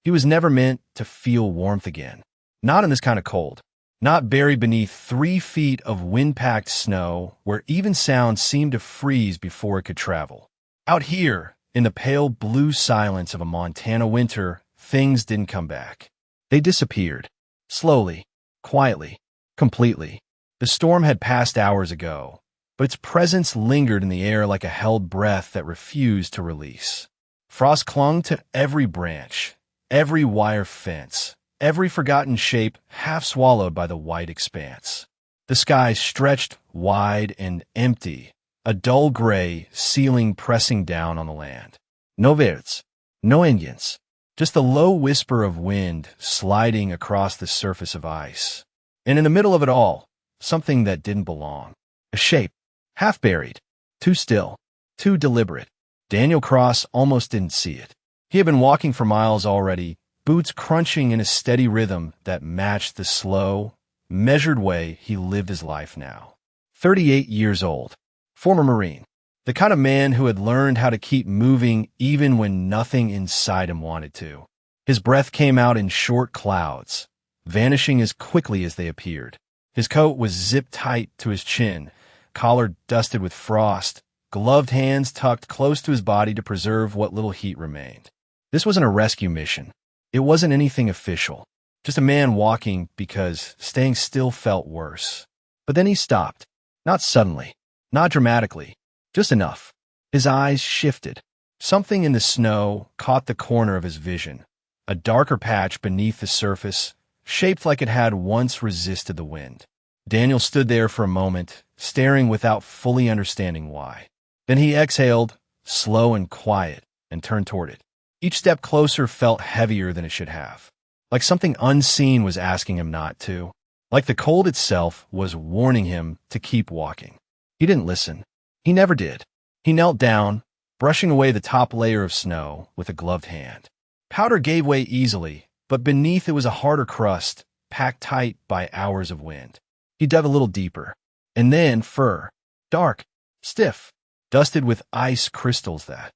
He was never meant to feel warmth again. Not in this kind of cold. Not buried beneath 3 feet of wind-packed snow where even sound seemed to freeze before it could travel. Out here, in the pale blue silence of a Montana winter, things didn't come back. They disappeared. Slowly, quietly, completely. The storm had passed hours ago, but its presence lingered in the air like a held breath that refused to release. Frost clung to every branch, every wire fence, every forgotten shape half swallowed by the white expanse. The sky stretched wide and empty, a dull gray ceiling pressing down on the land. No birds, no Indians, just the low whisper of wind sliding across the surface of ice. And in the middle of it all, something that didn't belong. A shape, half buried, too still, too deliberate. Daniel Cross almost didn't see it. He had been walking for miles already, boots crunching in a steady rhythm that matched the slow, measured way he lived his life now. 38 years old, former Marine, the kind of man who had learned how to keep moving even when nothing inside him wanted to. His breath came out in short clouds, vanishing as quickly as they appeared. His coat was zipped tight to his chin, collar dusted with frost, gloved hands tucked close to his body to preserve what little heat remained. This wasn't a rescue mission. It wasn't anything official, just a man walking because staying still felt worse. But then he stopped, not suddenly, not dramatically, just enough. His eyes shifted. Something in the snow caught the corner of his vision, a darker patch beneath the surface, shaped like it had once resisted the wind. Daniel stood there for a moment, staring without fully understanding why. Then he exhaled, slow and quiet, and turned toward it. Each step closer felt heavier than it should have, like something unseen was asking him not to, like the cold itself was warning him to keep walking. He didn't listen. He never did. He knelt down, brushing away the top layer of snow with a gloved hand. Powder gave way easily, but beneath it was a harder crust, packed tight by hours of wind. He dug a little deeper, and then fur, dark, stiff, dusted with ice crystals that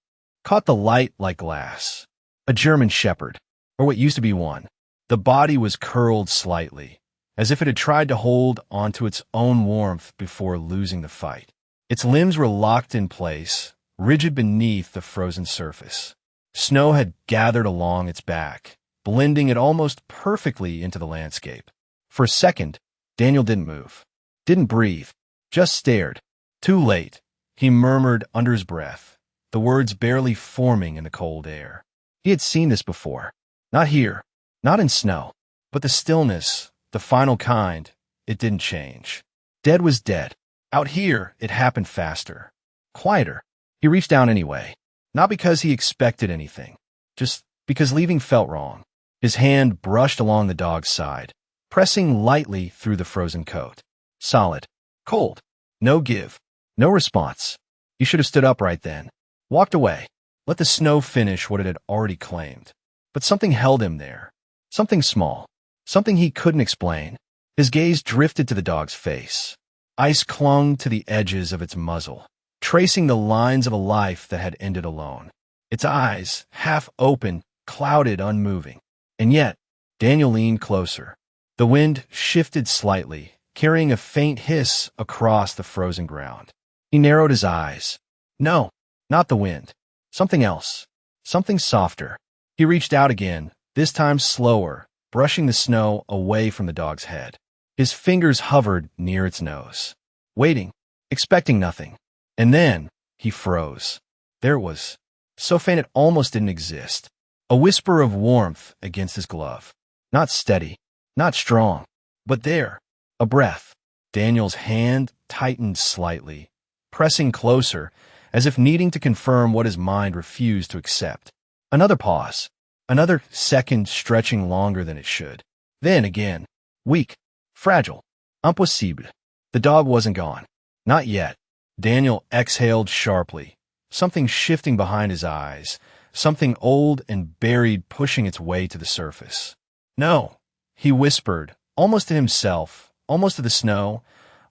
caught the light like glass. A German shepherd, or what used to be one. The body was curled slightly, as if it had tried to hold onto its own warmth before losing the fight. Its limbs were locked in place, rigid beneath the frozen surface. Snow had gathered along its back, blending it almost perfectly into the landscape. For a second, Daniel didn't move, didn't breathe, just stared. Too late, he murmured under his breath, the words barely forming in the cold air. He had seen this before. Not here, not in snow, but the stillness, the final kind, it didn't change. Dead was dead. Out here, it happened faster, quieter. He reached down anyway, not because he expected anything, just because leaving felt wrong. His hand brushed along the dog's side, pressing lightly through the frozen coat. Solid, cold, no give, no response. He should have stood up right then. Walked away, let the snow finish what it had already claimed. But something held him there. Something small. Something he couldn't explain. His gaze drifted to the dog's face. Ice clung to the edges of its muzzle, tracing the lines of a life that had ended alone. Its eyes, half open, clouded, unmoving. And yet, Daniel leaned closer. The wind shifted slightly, carrying a faint hiss across the frozen ground. He narrowed his eyes. No. Not the wind. Something else. Something softer. He reached out again, this time slower, brushing the snow away from the dog's head. His fingers hovered near its nose, waiting, expecting nothing. And then he froze. There it was, so faint it almost didn't exist. A whisper of warmth against his glove. Not steady, not strong, but there, a breath. Daniel's hand tightened slightly, pressing closer, as if needing to confirm what his mind refused to accept. Another pause. Another second stretching longer than it should. Then again. Weak. Fragile. Impossible. The dog wasn't gone. Not yet. Daniel exhaled sharply, something shifting behind his eyes, something old and buried pushing its way to the surface. No, he whispered, almost to himself, almost to the snow,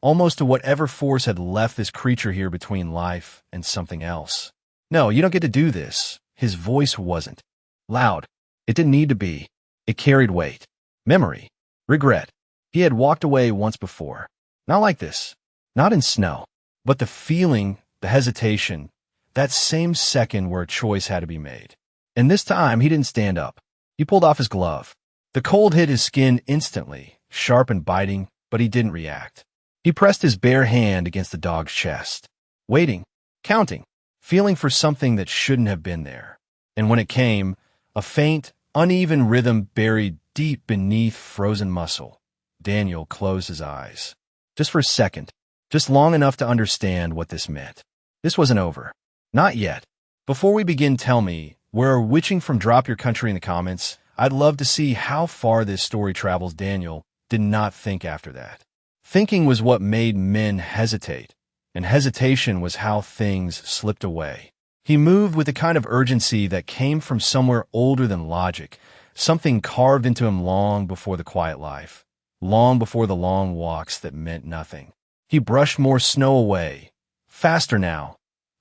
almost to whatever force had left this creature here between life and something else. No, you don't get to do this. His voice wasn't loud. It didn't need to be. It carried weight, memory, regret. He had walked away once before. Not like this. Not in snow. But the feeling, the hesitation, that same second where a choice had to be made. And this time, he didn't stand up. He pulled off his glove. The cold hit his skin instantly, sharp and biting, but he didn't react. He pressed his bare hand against the dog's chest, waiting, counting, feeling for something that shouldn't have been there. And when it came, a faint, uneven rhythm buried deep beneath frozen muscle. Daniel closed his eyes. Just for a second, just long enough to understand what this meant. This wasn't over. Not yet. Before we begin, tell me, where are witching from? Drop your country in the comments. I'd love to see how far this story travels. Daniel did not think after that. Thinking was what made men hesitate, and hesitation was how things slipped away. He moved with a kind of urgency that came from somewhere older than logic, something carved into him long before the quiet life, long before the long walks that meant nothing. He brushed more snow away, faster now,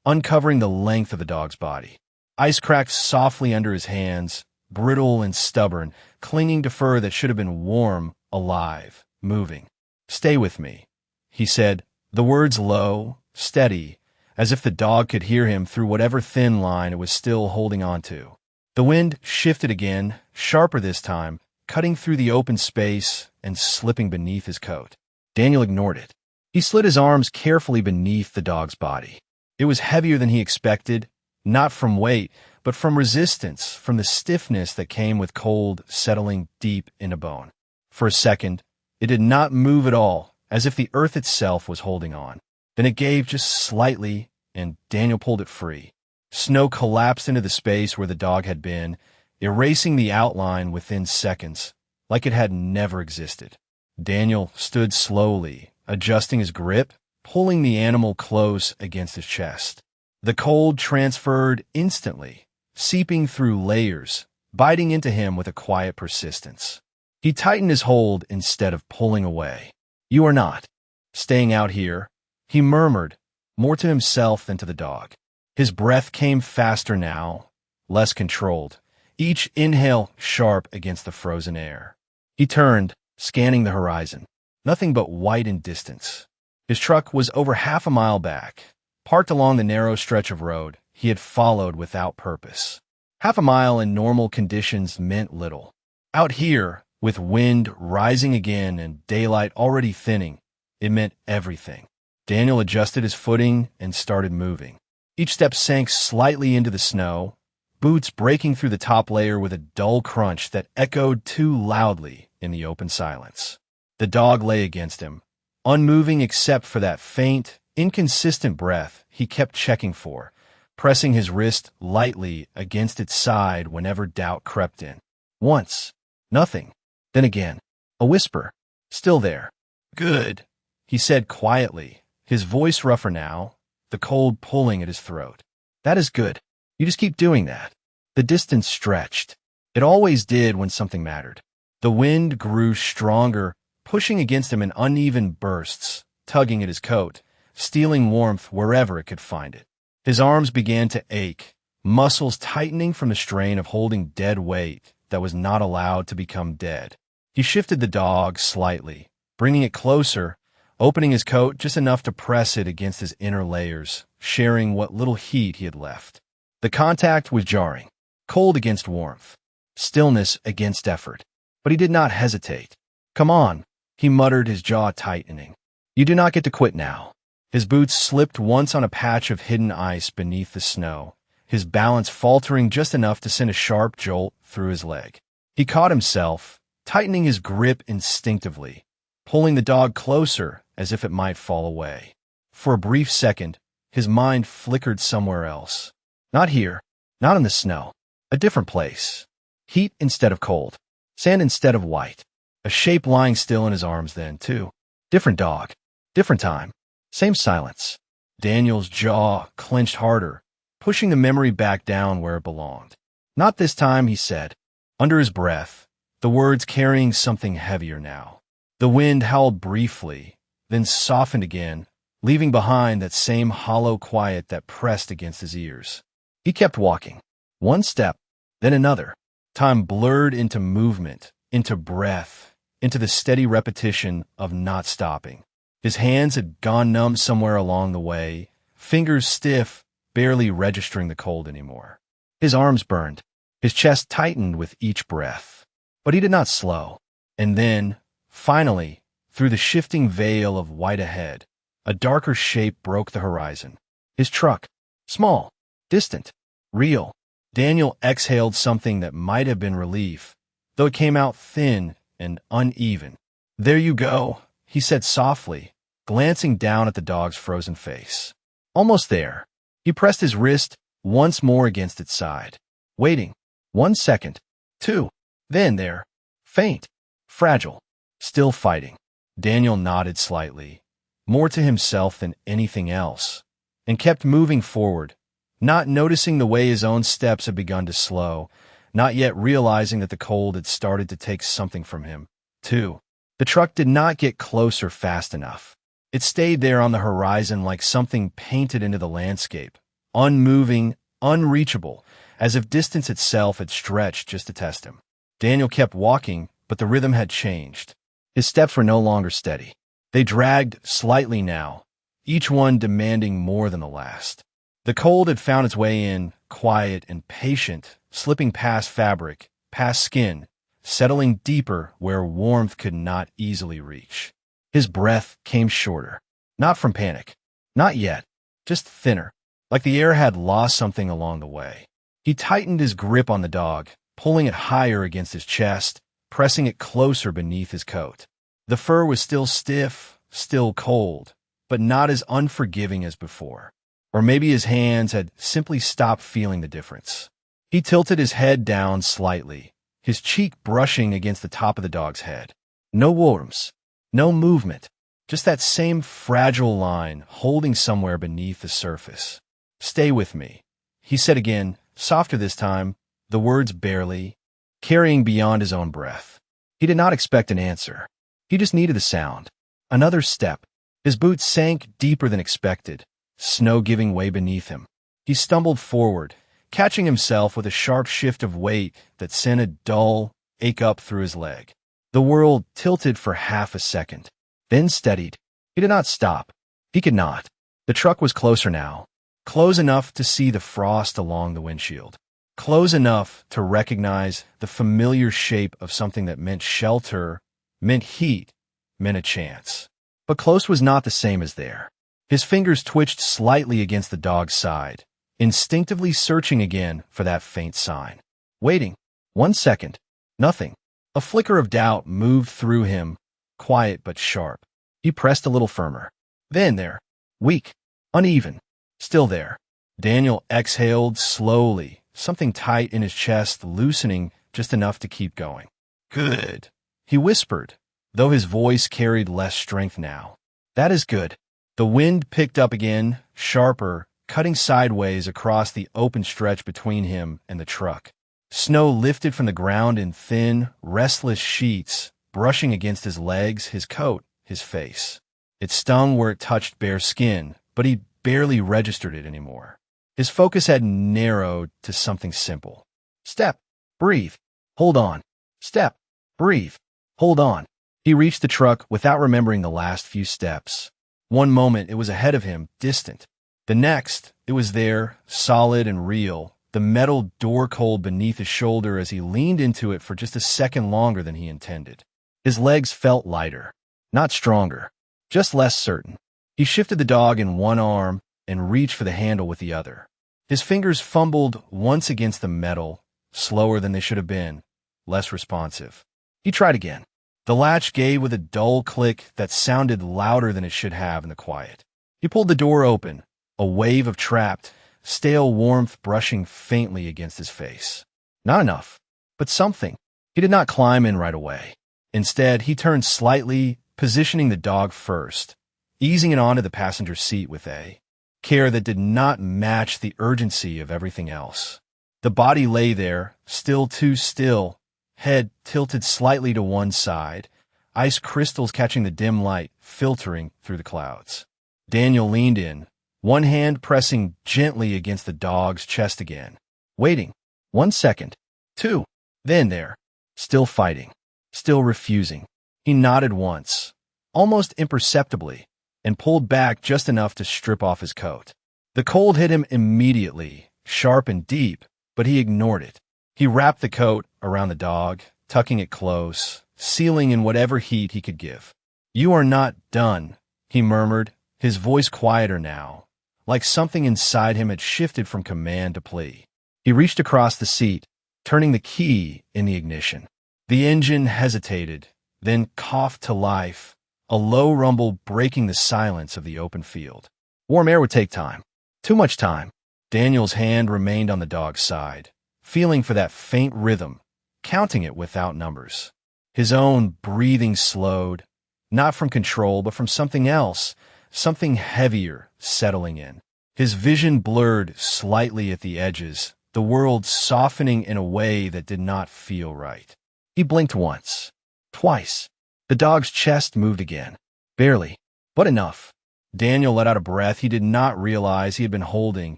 uncovering the length of the dog's body. Ice cracked softly under his hands, brittle and stubborn, clinging to fur that should have been warm, alive, moving. "Stay with me," he said, the words low, steady, as if the dog could hear him through whatever thin line it was still holding on to. The wind shifted again, sharper this time, cutting through the open space and slipping beneath his coat. Daniel ignored it. He slid his arms carefully beneath the dog's body. It was heavier than he expected, not from weight, but from resistance, from the stiffness that came with cold settling deep into bone. For a second, it did not move at all, as if the earth itself was holding on. Then it gave just slightly, and Daniel pulled it free. Snow collapsed into the space where the dog had been, erasing the outline within seconds, like it had never existed. Daniel stood slowly, adjusting his grip, pulling the animal close against his chest. The cold transferred instantly, seeping through layers, biting into him with a quiet persistence. He tightened his hold instead of pulling away. "You are not staying out here," he murmured, more to himself than to the dog. His breath came faster now, less controlled, each inhale sharp against the frozen air. He turned, scanning the horizon. Nothing but white and distance. His truck was over half a mile back, parked along the narrow stretch of road he had followed without purpose. Half a mile in normal conditions meant little. Out here, with wind rising again and daylight already thinning, it meant everything. Daniel adjusted his footing and started moving. Each step sank slightly into the snow, boots breaking through the top layer with a dull crunch that echoed too loudly in the open silence. The dog lay against him, unmoving except for that faint, inconsistent breath he kept checking for, pressing his wrist lightly against its side whenever doubt crept in. Once, nothing. Then again, a whisper. Still there. "Good," he said quietly, his voice rougher now, the cold pulling at his throat. "That is good. You just keep doing that." The distance stretched. It always did when something mattered. The wind grew stronger, pushing against him in uneven bursts, tugging at his coat, stealing warmth wherever it could find it. His arms began to ache, muscles tightening from the strain of holding dead weight that was not allowed to become dead. He shifted the dog slightly, bringing it closer, opening his coat just enough to press it against his inner layers, sharing what little heat he had left. The contact was jarring, cold against warmth, stillness against effort. But he did not hesitate. "Come on," he muttered, his jaw tightening. "You do not get to quit now." His boots slipped once on a patch of hidden ice beneath the snow, his balance faltering just enough to send a sharp jolt through his leg. He caught himself, tightening his grip instinctively, pulling the dog closer as if it might fall away. For a brief second, his mind flickered somewhere else. Not here, not in the snow. A different place. Heat instead of cold. Sand instead of white. A shape lying still in his arms then, too. Different dog. Different time. Same silence. Daniel's jaw clenched harder, pushing the memory back down where it belonged. "Not this time," he said, under his breath, the words carrying something heavier now. The wind howled briefly, then softened again, leaving behind that same hollow quiet that pressed against his ears. He kept walking. One step, then another. Time blurred into movement, into breath, into the steady repetition of not stopping. His hands had gone numb somewhere along the way, fingers stiff, barely registering the cold anymore. His arms burned. His chest tightened with each breath. But he did not slow. And then, finally, through the shifting veil of white ahead, a darker shape broke the horizon. His truck. Small, distant, real. Daniel exhaled something that might have been relief, though it came out thin and uneven. "There you go," he said softly, glancing down at the dog's frozen face. Almost there. He pressed his wrist once more against its side, waiting. 1 second. 2. Then there. Faint. Fragile. Still fighting. Daniel nodded slightly, more to himself than anything else, and kept moving forward, not noticing the way his own steps had begun to slow, not yet realizing that the cold had started to take something from him, too. The truck did not get closer fast enough. It stayed there on the horizon like something painted into the landscape, unmoving, unreachable, as if distance itself had stretched just to test him. Daniel kept walking, but the rhythm had changed. His steps were no longer steady. They dragged slightly now, each one demanding more than the last. The cold had found its way in, quiet and patient, slipping past fabric, past skin, settling deeper where warmth could not easily reach. His breath came shorter, not from panic, not yet, just thinner, like the air had lost something along the way. He tightened his grip on the dog, pulling it higher against his chest, pressing it closer beneath his coat. The fur was still stiff, still cold, but not as unforgiving as before. Or maybe his hands had simply stopped feeling the difference. He tilted his head down slightly, his cheek brushing against the top of the dog's head. No worms, no movement, just that same fragile line holding somewhere beneath the surface. "Stay with me," he said again, softer this time, the words barely, carrying beyond his own breath. He did not expect an answer. He just needed a sound. Another step. His boots sank deeper than expected, snow giving way beneath him. He stumbled forward, catching himself with a sharp shift of weight that sent a dull ache up through his leg. The world tilted for half a second, then steadied. He did not stop. He could not. The truck was closer now, close enough to see the frost along the windshield, close enough to recognize the familiar shape of something that meant shelter, meant heat, meant a chance. But close was not the same as there. His fingers twitched slightly against the dog's side, instinctively searching again for that faint sign. Waiting. 1 second. Nothing. A flicker of doubt moved through him, quiet but sharp. He pressed a little firmer. Then there. Weak. Uneven. Still there. Daniel exhaled slowly, something tight in his chest loosening just enough to keep going. "Good," he whispered, though his voice carried less strength now. "That is good." The wind picked up again, sharper, cutting sideways across the open stretch between him and the truck. Snow lifted from the ground in thin, restless sheets, brushing against his legs, his coat, his face. It stung where it touched bare skin, but he barely registered it anymore. His focus had narrowed to something simple. Step. Breathe. Hold on. Step. Breathe. Hold on. He reached the truck without remembering the last few steps. One moment it was ahead of him, distant. The next, it was there, solid and real, the metal door cold beneath his shoulder as he leaned into it for just a second longer than he intended. His legs felt lighter, not stronger, just less certain. He shifted the dog in one arm and reached for the handle with the other. His fingers fumbled once against the metal, slower than they should have been, less responsive. He tried again. The latch gave with a dull click that sounded louder than it should have in the quiet. He pulled the door open, a wave of trapped, stale warmth brushing faintly against his face. Not enough, but something. He did not climb in right away. Instead, he turned slightly, positioning the dog first, easing it onto the passenger seat with a care that did not match the urgency of everything else. The body lay there, still too still, head tilted slightly to one side, ice crystals catching the dim light filtering through the clouds. Daniel leaned in, one hand pressing gently against the dog's chest again, waiting. 1 second. 2. Then there, still fighting, still refusing. He nodded once, almost imperceptibly, and pulled back just enough to strip off his coat. The cold hit him immediately, sharp and deep, but he ignored it. He wrapped the coat around the dog, tucking it close, sealing in whatever heat he could give. "You are not done," he murmured, his voice quieter now, like something inside him had shifted from command to plea. He reached across the seat, turning the key in the ignition. The engine hesitated, then coughed to life, a low rumble breaking the silence of the open field. Warm air would take time. Too much time. Daniel's hand remained on the dog's side, feeling for that faint rhythm, counting it without numbers. His own breathing slowed, not from control, but from something else, something heavier settling in. His vision blurred slightly at the edges, the world softening in a way that did not feel right. He blinked once, twice. The dog's chest moved again. Barely, but enough. Daniel let out a breath he did not realize he had been holding,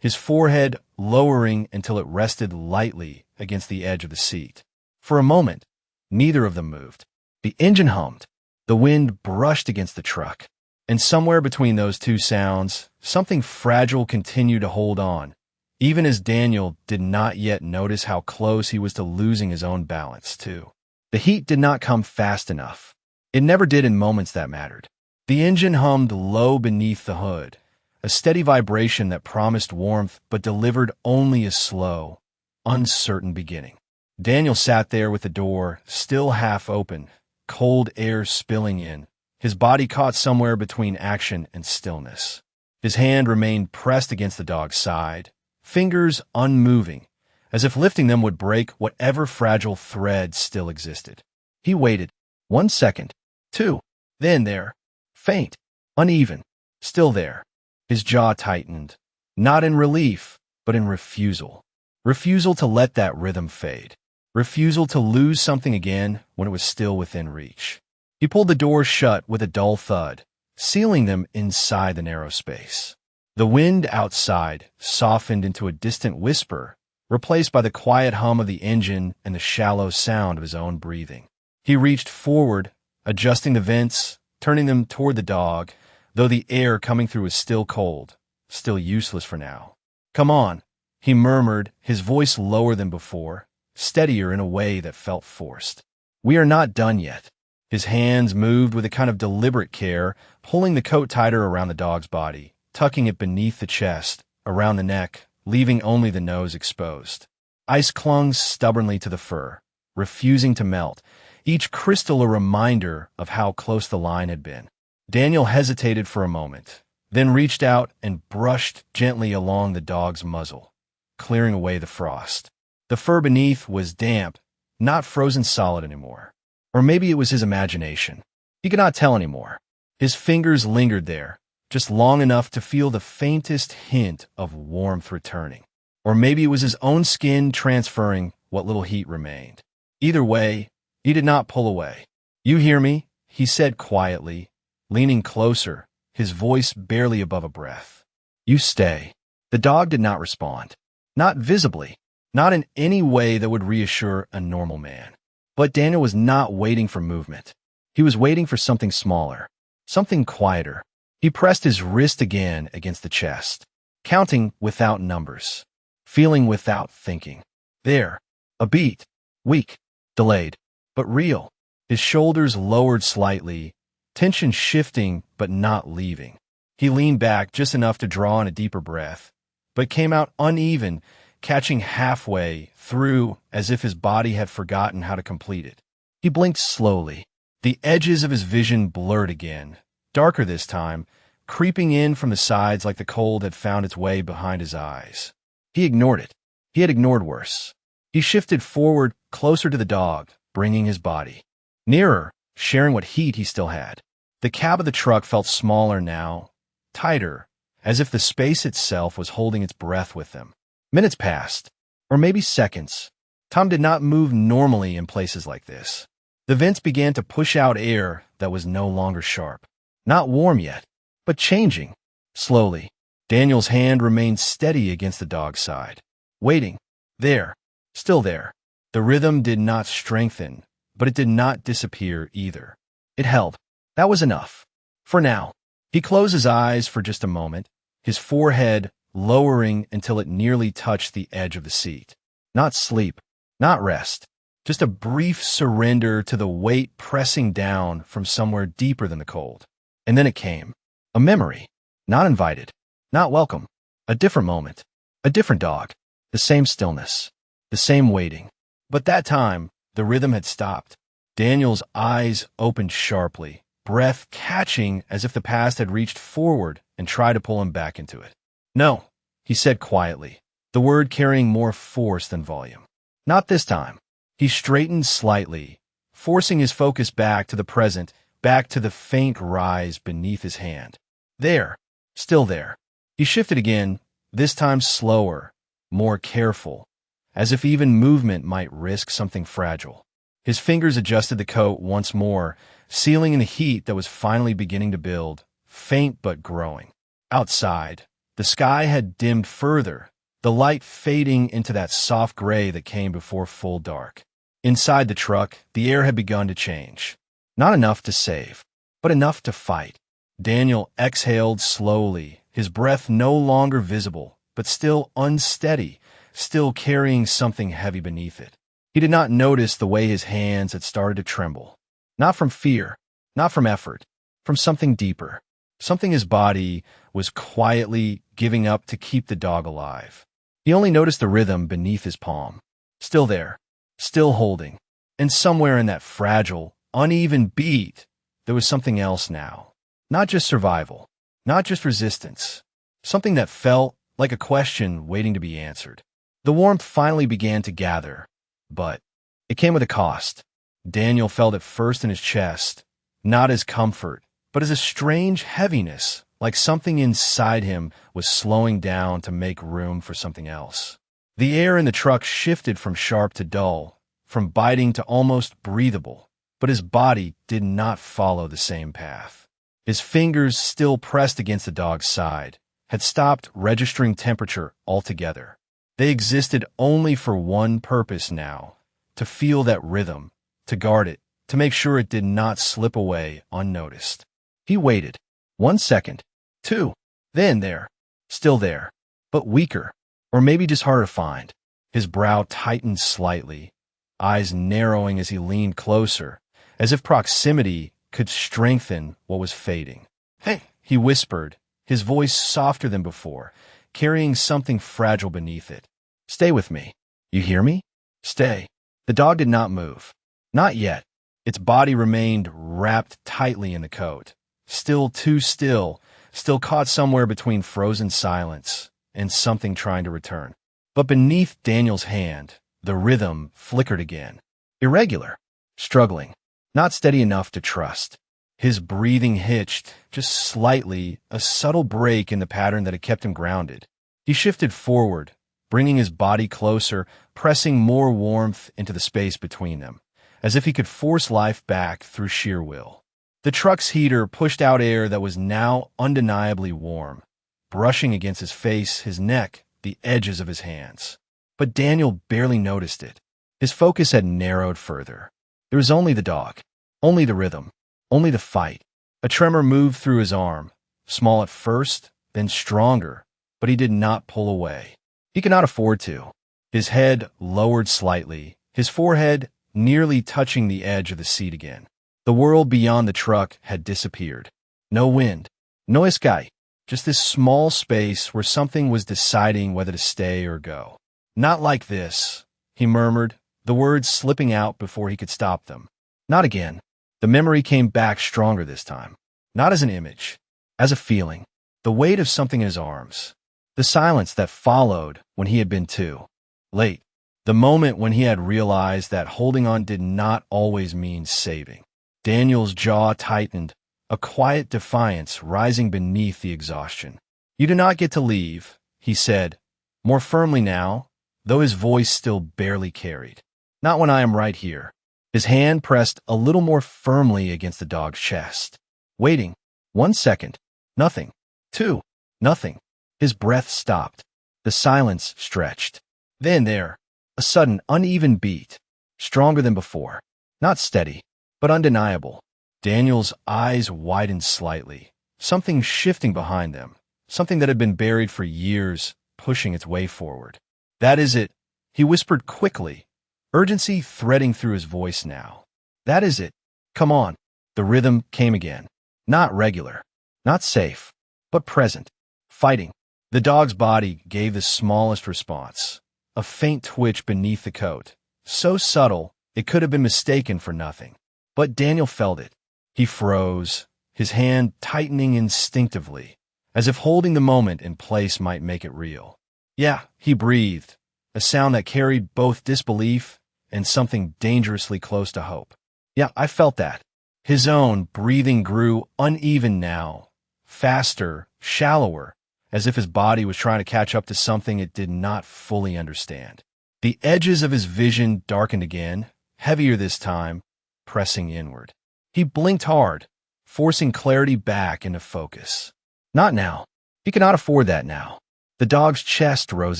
his forehead lowering until it rested lightly against the edge of the seat. For a moment, neither of them moved. The engine hummed. The wind brushed against the truck. And somewhere between those two sounds, something fragile continued to hold on, even as Daniel did not yet notice how close he was to losing his own balance, too. The heat did not come fast enough. It never did in moments that mattered. The engine hummed low beneath the hood, a steady vibration that promised warmth but delivered only a slow, uncertain beginning. Daniel sat there with the door still half open, cold air spilling in, his body caught somewhere between action and stillness. His hand remained pressed against the dog's side, fingers unmoving, as if lifting them would break whatever fragile thread still existed. He waited. 1 second. 2. Then there. Faint. Uneven. Still there. His jaw tightened. Not in relief, but in refusal. Refusal to let that rhythm fade. Refusal to lose something again when it was still within reach. He pulled the doors shut with a dull thud, sealing them inside the narrow space. The wind outside softened into a distant whisper, replaced by the quiet hum of the engine and the shallow sound of his own breathing. He reached forward, adjusting the vents, turning them toward the dog, though the air coming through was still cold, still useless for now. "Come on," he murmured, his voice lower than before, steadier in a way that felt forced. "We are not done yet." His hands moved with a kind of deliberate care, pulling the coat tighter around the dog's body, tucking it beneath the chest, around the neck, leaving only the nose exposed. Ice clung stubbornly to the fur, refusing to melt, each crystal a reminder of how close the line had been. Daniel hesitated for a moment, then reached out and brushed gently along the dog's muzzle, clearing away the frost. The fur beneath was damp, not frozen solid anymore. Or maybe it was his imagination. He could not tell anymore. His fingers lingered there, just long enough to feel the faintest hint of warmth returning. Or maybe it was his own skin transferring what little heat remained. Either way, he did not pull away. "You hear me?" he said quietly, leaning closer, his voice barely above a breath. "You stay." The dog did not respond. Not visibly. Not in any way that would reassure a normal man. But Daniel was not waiting for movement. He was waiting for something smaller, something quieter. He pressed his wrist again against the chest, counting without numbers, feeling without thinking. There, a beat, weak, delayed, but real. His shoulders lowered slightly, tension shifting but not leaving. He leaned back just enough to draw in a deeper breath, but came out uneven, catching halfway through as if his body had forgotten how to complete it. He blinked slowly. The edges of his vision blurred again, darker this time, creeping in from the sides like the cold had found its way behind his eyes. He ignored it. He had ignored worse. He shifted forward, closer to the dog, bringing his body. Nearer, sharing what heat he still had. The cab of the truck felt smaller now, tighter, as if the space itself was holding its breath with them. Minutes passed, or maybe seconds. Tom did not move normally in places like this. The vents began to push out air that was no longer sharp. Not warm yet, but changing. Slowly, Daniel's hand remained steady against the dog's side. Waiting. There. Still there. The rhythm did not strengthen, but it did not disappear either. It held. That was enough. For now. He closed his eyes for just a moment, his forehead lowering until it nearly touched the edge of the seat. Not sleep, not rest, just a brief surrender to the weight pressing down from somewhere deeper than the cold. And then it came. A memory. Not invited. Not welcome. A different moment. A different dog. The same stillness. The same waiting. But that time, the rhythm had stopped. Daniel's eyes opened sharply, breath catching as if the past had reached forward and tried to pull him back into it. No, he said quietly, the word carrying more force than volume. Not this time. He straightened slightly, forcing his focus back to the present, back to the faint rise beneath his hand. There. Still there. He shifted again, this time slower, more careful, as if even movement might risk something fragile. His fingers adjusted the coat once more, sealing in the heat that was finally beginning to build, faint but growing. Outside, the sky had dimmed further, the light fading into that soft gray that came before full dark. Inside the truck, the air had begun to change. Not enough to save, but enough to fight. Daniel exhaled slowly, his breath no longer visible, but still unsteady, still carrying something heavy beneath it. He did not notice the way his hands had started to tremble. Not from fear, not from effort, from something deeper. Something his body was quietly giving up to keep the dog alive. He only noticed the rhythm beneath his palm. Still there, still holding. And somewhere in that fragile, uneven beat, there was something else now. Not just survival, not just resistance. Something that felt like a question waiting to be answered. The warmth finally began to gather, but it came with a cost. Daniel felt it first in his chest, not as comfort, but as a strange heaviness, like something inside him was slowing down to make room for something else. The air in the truck shifted from sharp to dull, from biting to almost breathable, but his body did not follow the same path. His fingers, still pressed against the dog's side, had stopped registering temperature altogether. They existed only for one purpose now, to feel that rhythm, to guard it, to make sure it did not slip away unnoticed. He waited. 1 second. 2. Then there. Still there. But weaker. Or maybe just harder to find. His brow tightened slightly, eyes narrowing as he leaned closer, as if proximity could strengthen what was fading. Hey, he whispered, his voice softer than before, carrying something fragile beneath it. Stay with me. You hear me? Stay. The dog did not move. Not yet. Its body remained wrapped tightly in the coat, still too still, still caught somewhere between frozen silence and something trying to return. But beneath Daniel's hand, the rhythm flickered again. Irregular. Struggling. Not steady enough to trust. His breathing hitched, just slightly, a subtle break in the pattern that had kept him grounded. He shifted forward, bringing his body closer, pressing more warmth into the space between them, as if he could force life back through sheer will. The truck's heater pushed out air that was now undeniably warm, brushing against his face, his neck, the edges of his hands. But Daniel barely noticed it. His focus had narrowed further. There was only the dog, only the rhythm, only the fight. A tremor moved through his arm, small at first, then stronger, but he did not pull away. He could not afford to. His head lowered slightly, his forehead nearly touching the edge of the seat again. The world beyond the truck had disappeared. No wind, no sky, just this small space where something was deciding whether to stay or go. Not like this, he murmured, the words slipping out before he could stop them. Not again. The memory came back stronger this time. Not as an image, as a feeling. The weight of something in his arms. The silence that followed when he had been too late. The moment when he had realized that holding on did not always mean saving. Daniel's jaw tightened, a quiet defiance rising beneath the exhaustion. You do not get to leave, he said, more firmly now, though his voice still barely carried. Not when I am right here. His hand pressed a little more firmly against the dog's chest. Waiting. 1 second. Nothing. 2. Nothing. His breath stopped. The silence stretched. Then there. A sudden, uneven beat, stronger than before. Not steady, but undeniable. Daniel's eyes widened slightly, something shifting behind them, something that had been buried for years, pushing its way forward. "That is it," he whispered quickly, urgency threading through his voice now. "That is it. Come on." The rhythm came again. Not regular, not safe, but present, fighting. The dog's body gave the smallest response, a faint twitch beneath the coat, so subtle it could have been mistaken for nothing. But Daniel felt it. He froze, his hand tightening instinctively, as if holding the moment in place might make it real. "Yeah," he breathed, a sound that carried both disbelief and something dangerously close to hope. "Yeah, I felt that." His own breathing grew uneven now, faster, shallower, as if his body was trying to catch up to something it did not fully understand. The edges of his vision darkened again, heavier this time, pressing inward. He blinked hard, forcing clarity back into focus. Not now. He could not afford that now. The dog's chest rose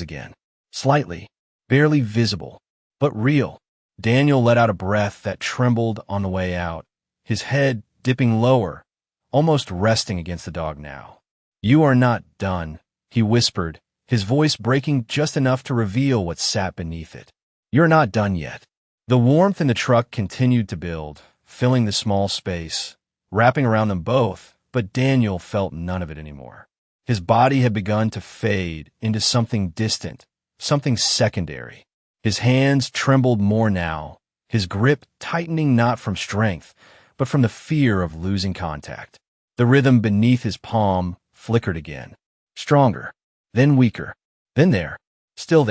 again, slightly, barely visible, but real. Daniel let out a breath that trembled on the way out, his head dipping lower, almost resting against the dog now. "You are not done," he whispered, his voice breaking just enough to reveal what sat beneath it. "You're not done yet." The warmth in the truck continued to build, filling the small space, wrapping around them both, but Daniel felt none of it anymore. His body had begun to fade into something distant, something secondary. His hands trembled more now, his grip tightening not from strength, but from the fear of losing contact. The rhythm beneath his palm flickered again, stronger, then weaker, then there, still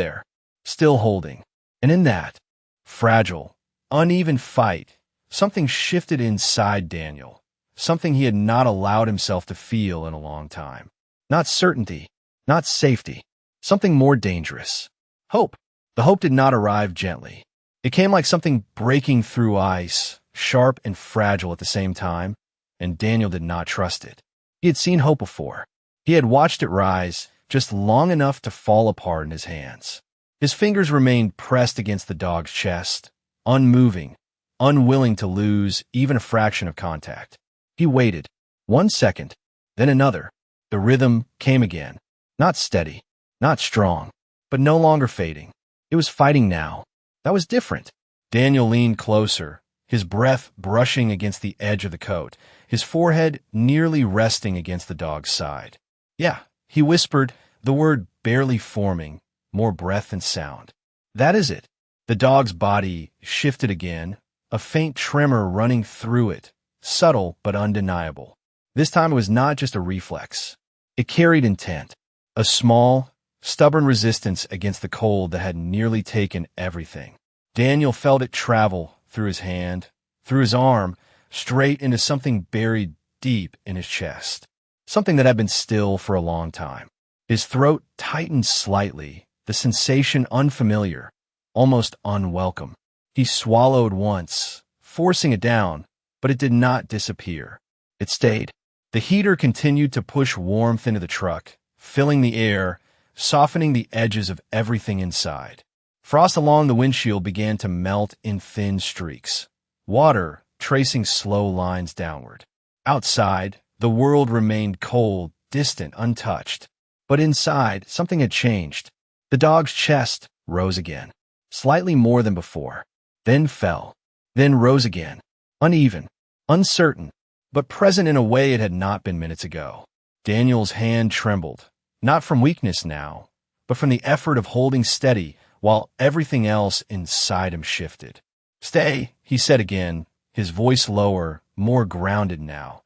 holding. And in that fragile, uneven fight, something shifted inside Daniel, something he had not allowed himself to feel in a long time. Not certainty, not safety, something more dangerous. Hope. The hope did not arrive gently. It came like something breaking through ice, sharp and fragile at the same time, and Daniel did not trust it. He had seen hope before. He had watched it rise, just long enough to fall apart in his hands. His fingers remained pressed against the dog's chest, unmoving, unwilling to lose even a fraction of contact. He waited. 1 second, then another. The rhythm came again. Not steady, not strong, but no longer fading. It was fighting now. That was different. Daniel leaned closer, his breath brushing against the edge of the coat, his forehead nearly resting against the dog's side. "Yeah," he whispered, the word barely forming, more breath than sound. "That is it." The dog's body shifted again, a faint tremor running through it, subtle but undeniable. This time it was not just a reflex. It carried intent, a small, stubborn resistance against the cold that had nearly taken everything. Daniel felt it travel through his hand, through his arm, straight into something buried deep in his chest, something that had been still for a long time. His throat tightened slightly, the sensation unfamiliar, almost unwelcome. He swallowed once, forcing it down, but it did not disappear. It stayed. The heater continued to push warmth into the truck, filling the air, softening the edges of everything inside. Frost along the windshield began to melt in thin streaks, water tracing slow lines downward. Outside, the world remained cold, distant, untouched. But inside, something had changed. The dog's chest rose again, slightly more than before, then fell, then rose again, uneven, uncertain, but present in a way it had not been minutes ago. Daniel's hand trembled, not from weakness now, but from the effort of holding steady while everything else inside him shifted. "Stay," he said again, his voice lower, more grounded now,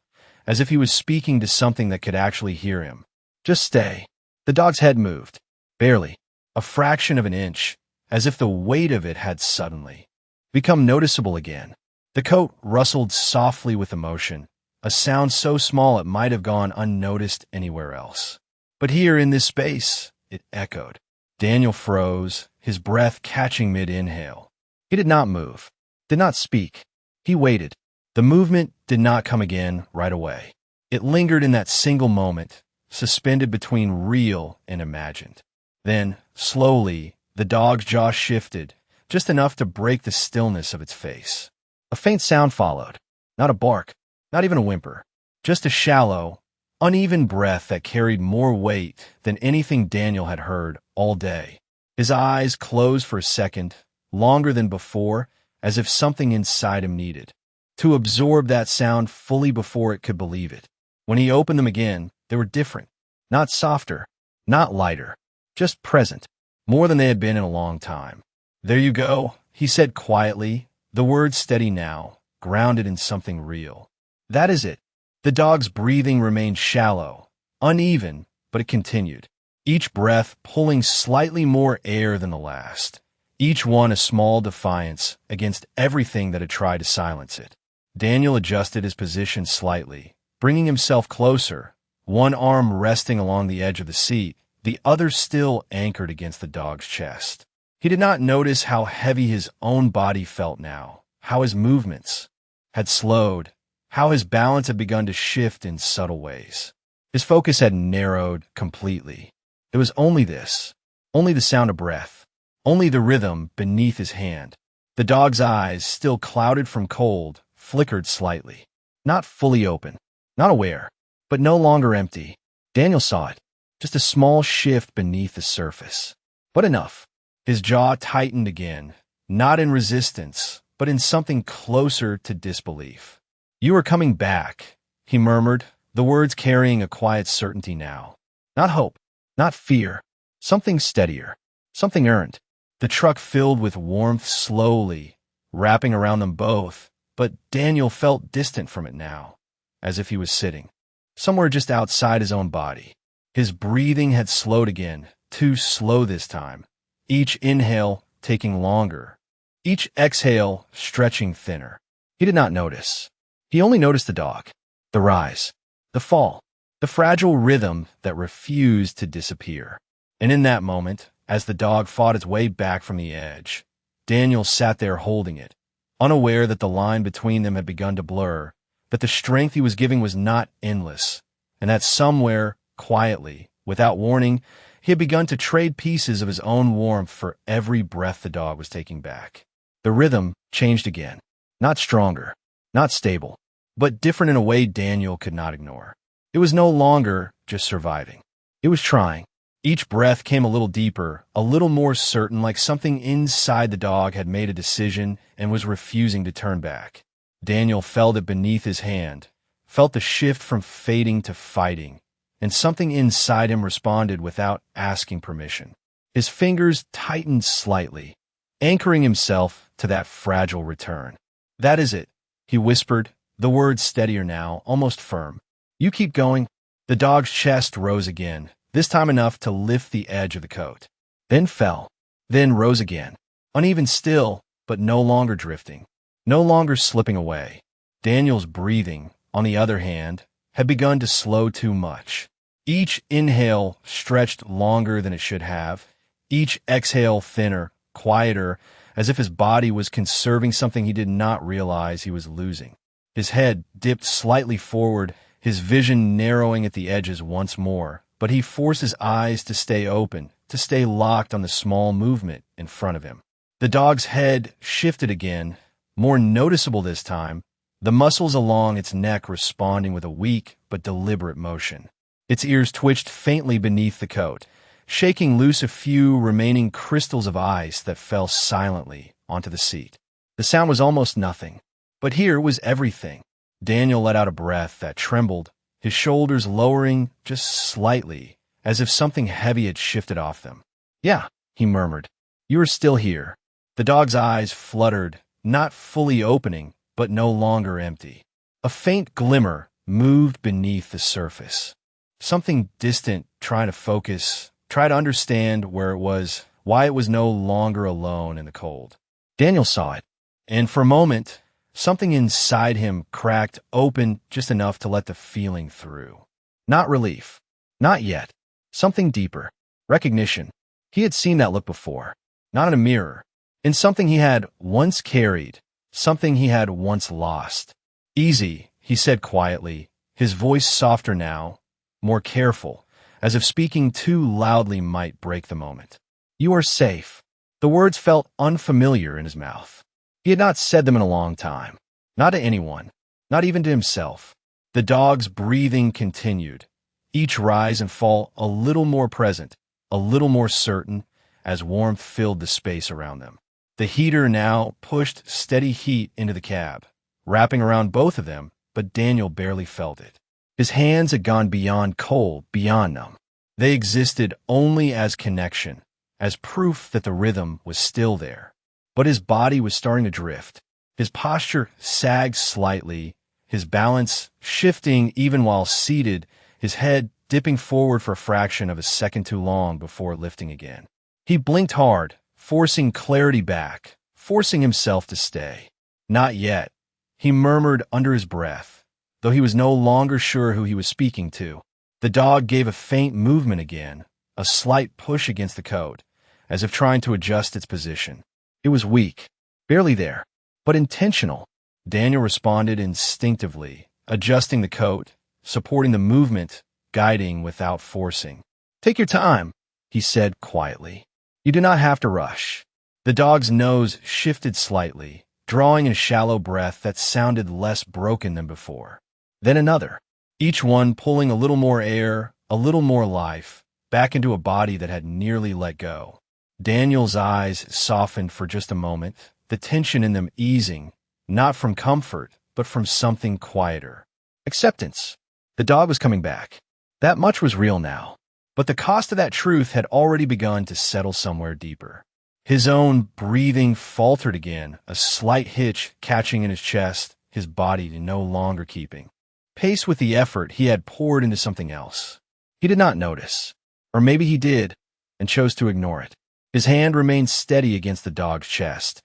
as if he was speaking to something that could actually hear him. "Just stay." The dog's head moved, barely, a fraction of an inch, as if the weight of it had suddenly become noticeable again. The coat rustled softly with emotion, a sound so small it might have gone unnoticed anywhere else. But here in this space, it echoed. Daniel froze, his breath catching mid-inhale. He did not move, did not speak. He waited. The movement did not come again right away. It lingered in that single moment, suspended between real and imagined. Then, slowly, The dog's jaw shifted, just enough to break the stillness of its face. A faint sound followed. Not a bark, not even a whimper. Just a shallow, uneven breath that carried more weight than anything Daniel had heard all day. His eyes closed for a second, longer than before, as if something inside him needed to absorb that sound fully before it could believe it. When he opened them again, they were different. Not softer, not lighter, just present, more than they had been in a long time. "There you go," he said quietly, the words steady now, grounded in something real. "That is it." The dog's breathing remained shallow, uneven, but it continued, each breath pulling slightly more air than the last, each one a small defiance against everything that had tried to silence it. Daniel adjusted his position slightly, bringing himself closer, one arm resting along the edge of the seat, the other still anchored against the dog's chest. He did not notice how heavy his own body felt now, how his movements had slowed, how his balance had begun to shift in subtle ways. His focus had narrowed completely. It was only this, only the sound of breath, only the rhythm beneath his hand. The dog's eyes, still clouded from cold, flickered slightly. Not fully open, not aware, but no longer empty. Daniel saw it, just a small shift beneath the surface. But enough. His jaw tightened again, not in resistance, but in something closer to disbelief. "You are coming back," he murmured, the words carrying a quiet certainty now. Not hope, not fear, something steadier, something earned. The truck filled with warmth slowly, wrapping around them both, but Daniel felt distant from it now, as if he was sitting somewhere just outside his own body. His breathing had slowed again, too slow this time, each inhale taking longer, each exhale stretching thinner. He did not notice. He only noticed the dog, the rise, the fall, the fragile rhythm that refused to disappear. And in that moment, as the dog fought its way back from the edge, Daniel sat there holding it, unaware that the line between them had begun to blur, that the strength he was giving was not endless, and that somewhere, quietly, without warning, he had begun to trade pieces of his own warmth for every breath the dog was taking back. The rhythm changed again, not stronger, not stable, but different in a way Daniel could not ignore. It was no longer just surviving. It was trying. Each breath came a little deeper, a little more certain, like something inside the dog had made a decision and was refusing to turn back. Daniel felt it beneath his hand, felt the shift from fading to fighting, and something inside him responded without asking permission. His fingers tightened slightly, anchoring himself to that fragile return. "That is it," he whispered, the words steadier now, almost firm. "You keep going." The dog's chest rose again, this time enough to lift the edge of the coat. Then fell, then rose again, uneven still, but no longer drifting, no longer slipping away. Daniel's breathing, on the other hand, had begun to slow too much. Each inhale stretched longer than it should have, each exhale thinner, quieter, as if his body was conserving something he did not realize he was losing. His head dipped slightly forward, his vision narrowing at the edges once more, but he forced his eyes to stay open, to stay locked on the small movement in front of him. The dog's head shifted again, more noticeable this time, the muscles along its neck responding with a weak but deliberate motion. Its ears twitched faintly beneath the coat, shaking loose a few remaining crystals of ice that fell silently onto the seat. The sound was almost nothing, but here was everything. Daniel let out a breath that trembled, his shoulders lowering just slightly, as if something heavy had shifted off them. "Yeah," he murmured, "you are still here." The dog's eyes fluttered, not fully opening, but no longer empty. A faint glimmer moved beneath the surface. Something distant trying to focus, try to understand where it was, why it was no longer alone in the cold. Daniel saw it, and for a moment, something inside him cracked open just enough to let the feeling through. Not relief. Not yet. Something deeper. Recognition. He had seen that look before. Not in a mirror. In something he had once carried. Something he had once lost. "Easy," he said quietly, his voice softer now, more careful, as if speaking too loudly might break the moment. "You are safe." The words felt unfamiliar in his mouth. He had not said them in a long time. Not to anyone, not even to himself. The dog's breathing continued, each rise and fall a little more present, a little more certain, as warmth filled the space around them. The heater now pushed steady heat into the cab, wrapping around both of them, but Daniel barely felt it. His hands had gone beyond cold, beyond numb. They existed only as connection, as proof that the rhythm was still there. But his body was starting to drift. His posture sagged slightly, his balance shifting even while seated, his head dipping forward for a fraction of a second too long before lifting again. He blinked hard, forcing clarity back, forcing himself to stay. Not yet, he murmured under his breath, though he was no longer sure who he was speaking to. The dog gave a faint movement again, a slight push against the coat, as if trying to adjust its position. It was weak, barely there, but intentional. Daniel responded instinctively, adjusting the coat, supporting the movement, guiding without forcing. "Take your time," he said quietly. "You do not have to rush." The dog's nose shifted slightly, drawing a shallow breath that sounded less broken than before. Then another, each one pulling a little more air, a little more life, back into a body that had nearly let go. Daniel's eyes softened for just a moment, the tension in them easing, not from comfort, but from something quieter. Acceptance. The dog was coming back. That much was real now. But the cost of that truth had already begun to settle somewhere deeper. His own breathing faltered again, a slight hitch catching in his chest, his body no longer keeping pace with the effort he had poured into something else. He did not notice. Or maybe he did, and chose to ignore it. His hand remained steady against the dog's chest,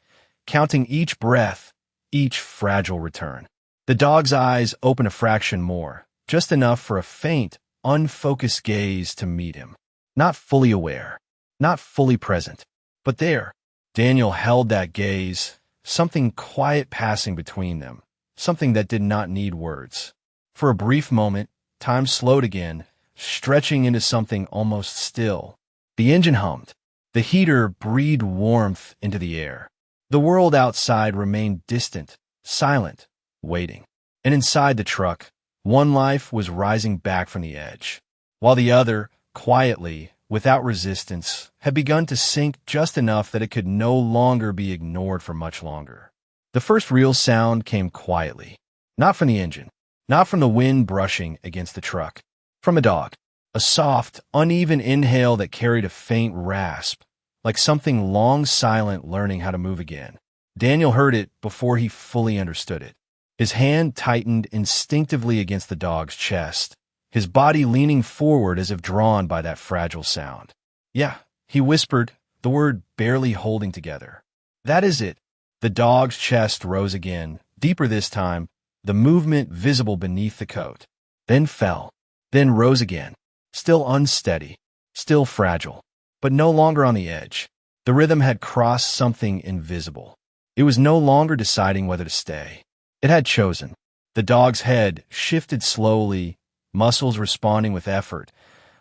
counting each breath, each fragile return. The dog's eyes opened a fraction more, just enough for a faint, unfocused gaze to meet him. Not fully aware, not fully present, but there. Daniel held that gaze, something quiet passing between them, something that did not need words. For a brief moment, time slowed again, stretching into something almost still. The engine hummed. The heater breathed warmth into the air. The world outside remained distant, silent, waiting. And inside the truck, one life was rising back from the edge, while the other, quietly, without resistance, had begun to sink just enough that it could no longer be ignored for much longer. The first real sound came quietly, not from the engine, not from the wind brushing against the truck, from a dog. A soft, uneven inhale that carried a faint rasp, like something long silent learning how to move again. Daniel heard it before he fully understood it. His hand tightened instinctively against the dog's chest, his body leaning forward as if drawn by that fragile sound. "Yeah," he whispered, the word barely holding together. "That is it." The dog's chest rose again, deeper this time, the movement visible beneath the coat. Then fell, then rose again. Still unsteady, still fragile, but no longer on the edge. The rhythm had crossed something invisible. It was no longer deciding whether to stay. It had chosen. The dog's head shifted slowly, muscles responding with effort,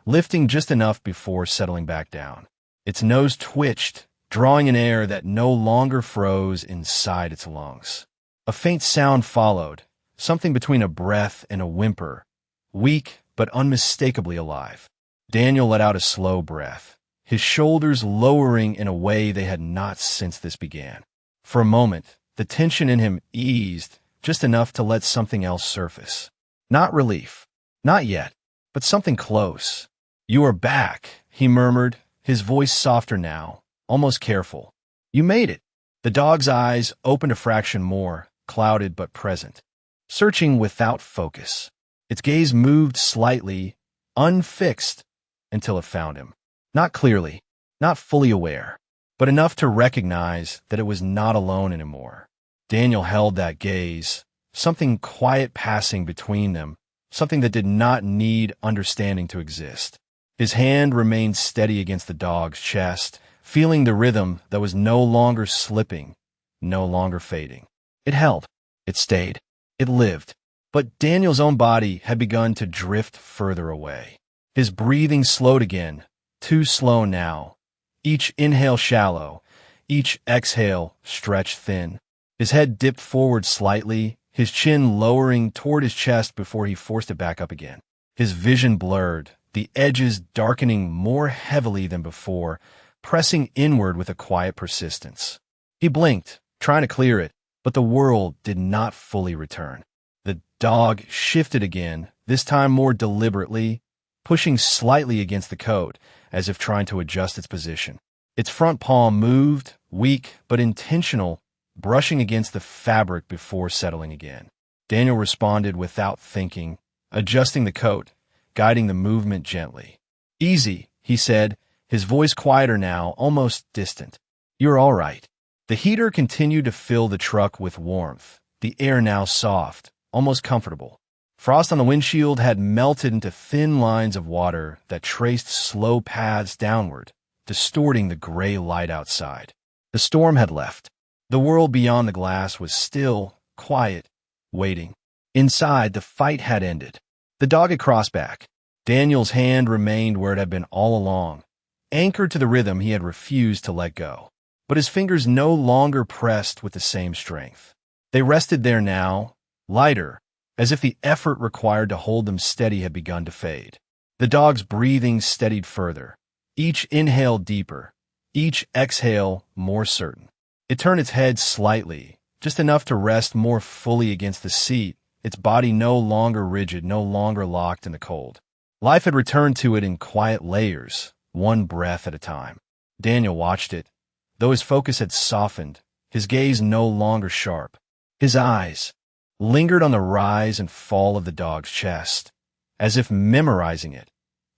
lifting just enough before settling back down. Its nose twitched, drawing in air that no longer froze inside its lungs. A faint sound followed, something between a breath and a whimper, weak but unmistakably alive. Daniel let out a slow breath, his shoulders lowering in a way they had not since this began. For a moment, the tension in him eased, just enough to let something else surface. Not relief, not yet, but something close. "You are back," he murmured, his voice softer now, almost careful. "You made it." The dog's eyes opened a fraction more, clouded but present, searching without focus. Its gaze moved slightly, unfixed, until it found him. Not clearly, not fully aware, but enough to recognize that it was not alone anymore. Daniel held that gaze, something quiet passing between them, something that did not need understanding to exist. His hand remained steady against the dog's chest, feeling the rhythm that was no longer slipping, no longer fading. It held, it stayed, it lived. But Daniel's own body had begun to drift further away. His breathing slowed again, too slow now, each inhale shallow, Each exhale stretched thin. His head dipped forward slightly, his chin lowering toward his chest before he forced it back up again. His vision blurred, the edges darkening more heavily than before, pressing inward with a quiet persistence. He blinked, trying to clear it, but the world did not fully return. The dog shifted again, this time more deliberately, pushing slightly against the coat, as if trying to adjust its position. Its front paw moved, weak but intentional, brushing against the fabric before settling again. Daniel responded without thinking, adjusting the coat, guiding the movement gently. "Easy," he said, his voice quieter now, almost distant. "You're all right." The heater continued to fill the truck with warmth, the air now soft, almost comfortable. Frost on the windshield had melted into thin lines of water that traced slow paths downward, distorting the gray light outside. The storm had left. The world beyond the glass was still, quiet, waiting. Inside, the fight had ended. The dog had crossed back. Daniel's hand remained where it had been all along, anchored to the rhythm he had refused to let go. But his fingers no longer pressed with the same strength. They rested there now, lighter, as if the effort required to hold them steady had begun to fade. The dog's breathing steadied further, each inhale deeper, each exhale more certain. It turned its head slightly, just enough to rest more fully against the seat, its body no longer rigid, no longer locked in the cold. Life had returned to it in quiet layers, one breath at a time. Daniel watched it, though his focus had softened, his gaze no longer sharp. His eyes lingered on the rise and fall of the dog's chest, as if memorizing it,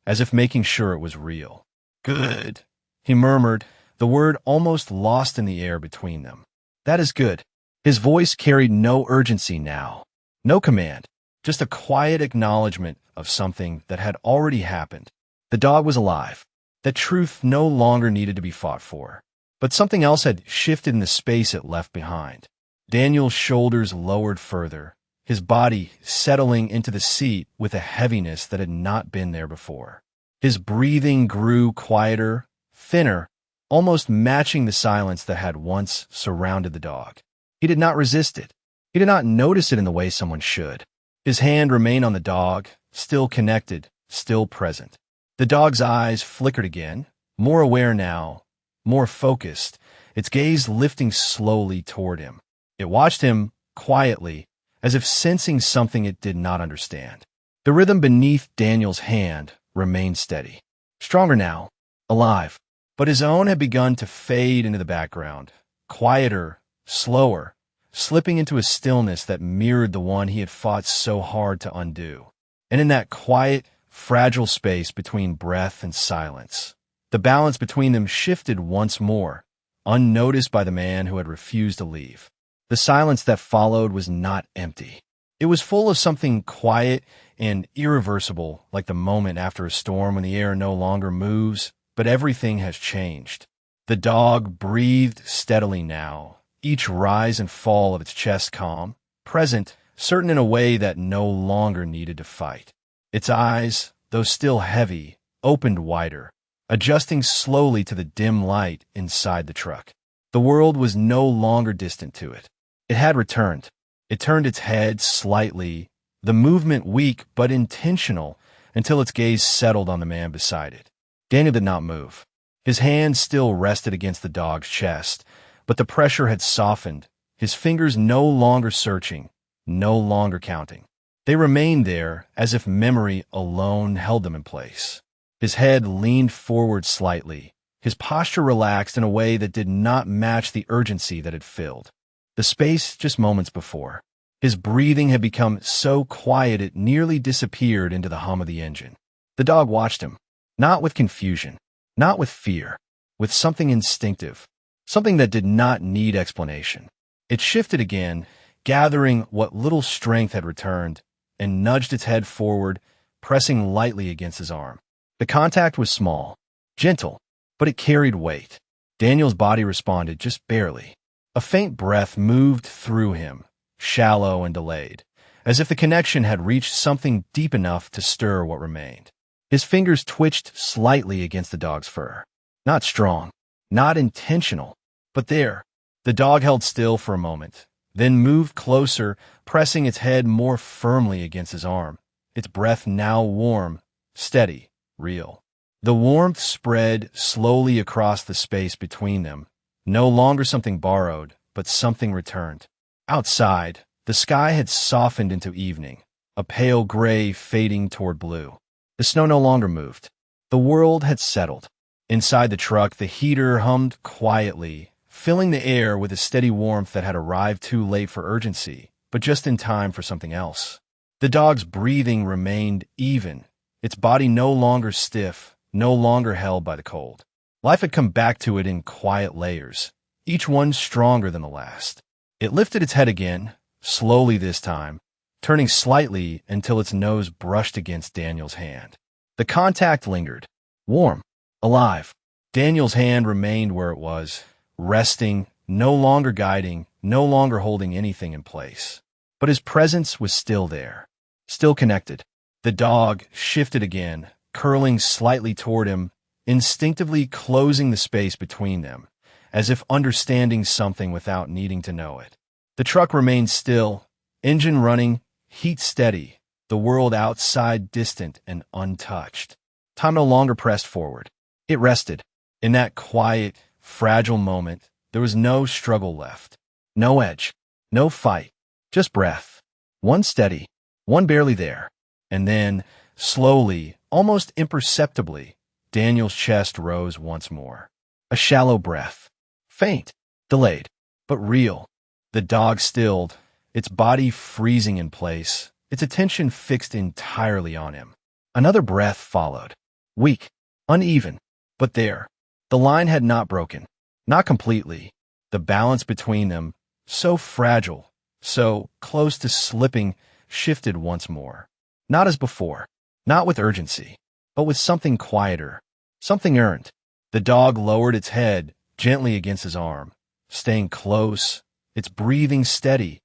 as if making sure it was real. "Good," he murmured, the word almost lost in the air between them. "That is good." His voice carried no urgency now, no command, just a quiet acknowledgement of something that had already happened. The dog was alive. That truth no longer needed to be fought for. But something else had shifted in the space it left behind. Daniel's shoulders lowered further, his body settling into the seat with a heaviness that had not been there before. His breathing grew quieter, thinner, almost matching the silence that had once surrounded the dog. He did not resist it. He did not notice it in the way someone should. His hand remained on the dog, still connected, still present. The dog's eyes flickered again, more aware now, more focused, its gaze lifting slowly toward him. It watched him quietly, as if sensing something it did not understand. The rhythm beneath Daniel's hand remained steady. Stronger now, alive. But his own had begun to fade into the background, quieter, slower, slipping into a stillness that mirrored the one he had fought so hard to undo. And in that quiet, fragile space between breath and silence, the balance between them shifted once more, unnoticed by the man who had refused to leave. The silence that followed was not empty. It was full of something quiet and irreversible, like the moment after a storm when the air no longer moves, but everything has changed. The dog breathed steadily now, each rise and fall of its chest calm, present, certain in a way that no longer needed to fight. Its eyes, though still heavy, opened wider, adjusting slowly to the dim light inside the truck. The world was no longer distant to it. It had returned. It turned its head slightly, the movement weak but intentional, until its gaze settled on the man beside it. Daniel did not move. His hand still rested against the dog's chest, but the pressure had softened, his fingers no longer searching, no longer counting. They remained there as if memory alone held them in place. His head leaned forward slightly, his posture relaxed in a way that did not match the urgency that had filled the space just moments before. His breathing had become so quiet it nearly disappeared into the hum of the engine. The dog watched him, not with confusion, not with fear, with something instinctive, something that did not need explanation. It shifted again, gathering what little strength had returned, and nudged its head forward, pressing lightly against his arm. The contact was small, gentle, but it carried weight. Daniel's body responded just barely. A faint breath moved through him, shallow and delayed, as if the connection had reached something deep enough to stir what remained. His fingers twitched slightly against the dog's fur. Not strong, not intentional, But there, the dog held still for a moment, then moved closer, pressing its head more firmly against his arm, its breath now warm, steady, real. The warmth spread slowly across the space between them, no longer something borrowed, but something returned. Outside, the sky had softened into evening, a pale gray fading toward blue. The snow no longer moved. The world had settled. Inside the truck, the heater hummed quietly, filling the air with a steady warmth that had arrived too late for urgency, but just in time for something else. The dog's breathing remained even, its body no longer stiff, no longer held by the cold. Life had come back to it in quiet layers, each one stronger than the last. It lifted its head again, slowly this time, turning slightly until its nose brushed against Daniel's hand. The contact lingered, warm, alive. Daniel's hand remained where it was, resting, no longer guiding, no longer holding anything in place. But his presence was still there, still connected. The dog shifted again, curling slightly toward him, instinctively closing the space between them, as if understanding something without needing to know it. The truck remained still, engine running, heat steady, the world outside distant and untouched. Time no longer pressed forward. It rested. In that quiet, fragile moment, there was no struggle left. No edge. No fight. Just breath. One steady. One barely there. And then, slowly, almost imperceptibly, Daniel's chest rose once more. A shallow breath. Faint. Delayed. But real. The dog stilled, its body freezing in place, its attention fixed entirely on him. Another breath followed. Weak. Uneven. But there. The line had not broken. Not completely. The balance between them, so fragile, so close to slipping, shifted once more. Not as before. Not with urgency. But with something quieter. Something earned. The dog lowered its head gently against his arm, staying close, its breathing steady,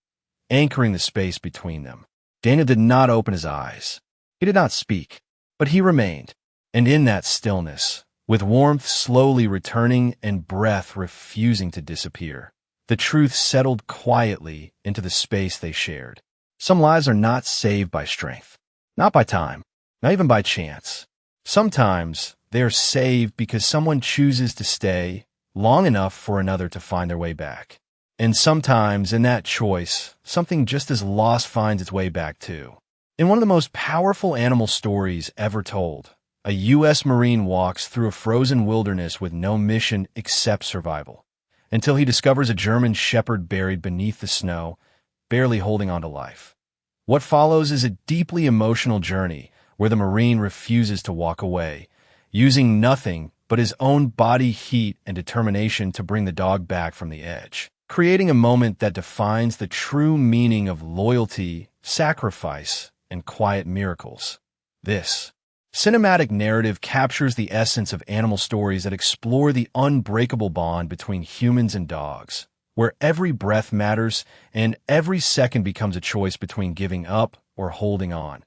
anchoring the space between them. Daniel did not open his eyes. He did not speak, but he remained. And in that stillness, with warmth slowly returning and breath refusing to disappear, the truth settled quietly into the space they shared. Some lives are not saved by strength, not by time, not even by chance. Sometimes they are saved because someone chooses to stay long enough for another to find their way back. And sometimes, in that choice, something just as lost finds its way back too. In one of the most powerful animal stories ever told, a U.S. Marine walks through a frozen wilderness with no mission except survival, until he discovers a German shepherd buried beneath the snow, barely holding on to life. What follows is a deeply emotional journey where the Marine refuses to walk away, using nothing but his own body heat and determination to bring the dog back from the edge, creating a moment that defines the true meaning of loyalty, sacrifice, and quiet miracles. This cinematic narrative captures the essence of animal stories that explore the unbreakable bond between humans and dogs, where every breath matters and every second becomes a choice between giving up or holding on.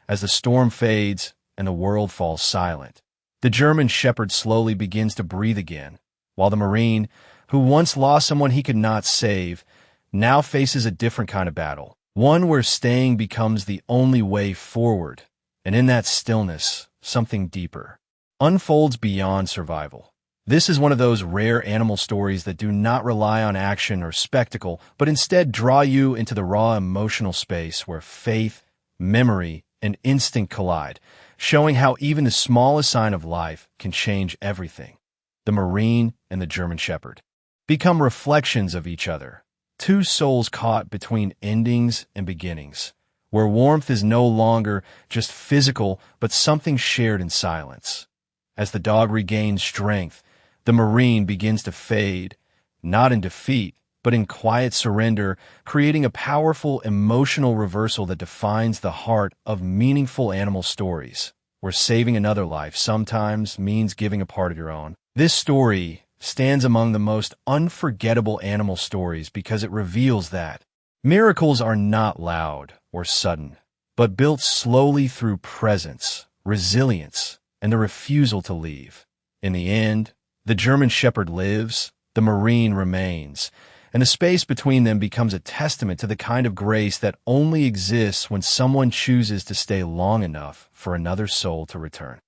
As the storm fades and the world falls silent, the German shepherd slowly begins to breathe again, while the Marine, who once lost someone he could not save, now faces a different kind of battle, one where staying becomes the only way forward, and in that stillness, something deeper unfolds beyond survival. This is one of those rare animal stories that do not rely on action or spectacle, but instead draw you into the raw emotional space where faith, memory, and instinct collide, showing how even the smallest sign of life can change everything. The Marine and the German Shepherd become reflections of each other, two souls caught between endings and beginnings, where warmth is no longer just physical but something shared in silence. As the dog regains strength, the Marine begins to fade, not in defeat, but in quiet surrender, creating a powerful emotional reversal that defines the heart of meaningful animal stories, where saving another life sometimes means giving a part of your own. This story stands among the most unforgettable animal stories because it reveals that miracles are not loud or sudden, but built slowly through presence, resilience, and the refusal to leave. In the end, the German Shepherd lives, the marine remains, and the space between them becomes a testament to the kind of grace that only exists when someone chooses to stay long enough for another soul to return.